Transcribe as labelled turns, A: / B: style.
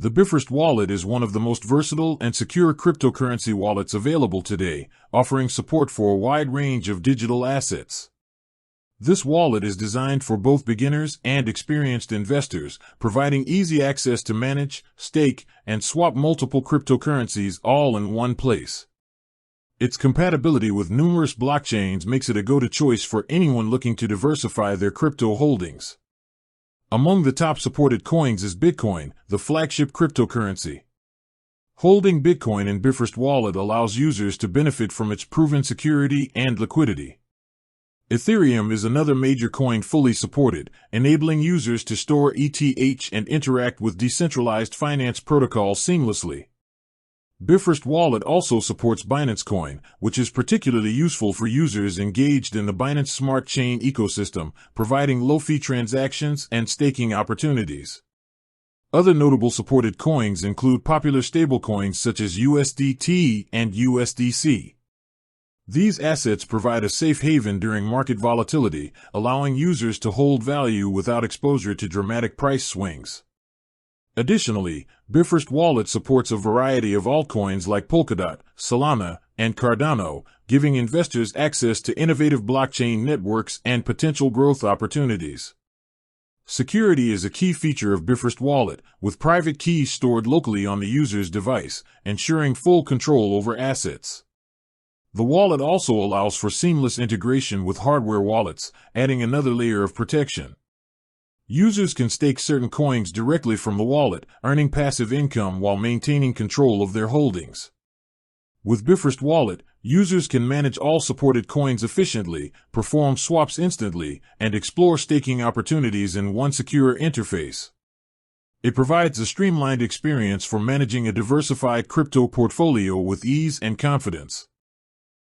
A: The Bifrost Wallet is one of the most versatile and secure cryptocurrency wallets available today, offering support for a wide range of digital assets. This wallet is designed for both beginners and experienced investors, providing easy access to manage, stake, and swap multiple cryptocurrencies all in one place. Its compatibility with numerous blockchains makes it a go-to choice for anyone looking to diversify their crypto holdings. Among the top supported coins is Bitcoin, the flagship cryptocurrency. Holding Bitcoin in Bifrost Wallet allows users to benefit from its proven security and liquidity. Ethereum is another major coin fully supported, enabling users to store ETH and interact with decentralized finance protocols seamlessly. Bifrost Wallet also supports Binance Coin, which is particularly useful for users engaged in the Binance Smart Chain ecosystem, providing low-fee transactions and staking opportunities. Other notable supported coins include popular stablecoins such as USDT and USDC. These assets provide a safe haven during market volatility, allowing users to hold value without exposure to dramatic price swings. Additionally, Bifrost Wallet supports a variety of altcoins like Polkadot, Solana, and Cardano, giving investors access to innovative blockchain networks and potential growth opportunities. Security is a key feature of Bifrost Wallet, with private keys stored locally on the user's device, ensuring full control over assets. The wallet also allows for seamless integration with hardware wallets, adding another layer of protection. Users can stake certain coins directly from the wallet, earning passive income while maintaining control of their holdings. With Bifrost Wallet, users can manage all supported coins efficiently, perform swaps instantly, and explore staking opportunities in one secure interface. It provides a streamlined experience for managing a diversified crypto portfolio with ease and confidence.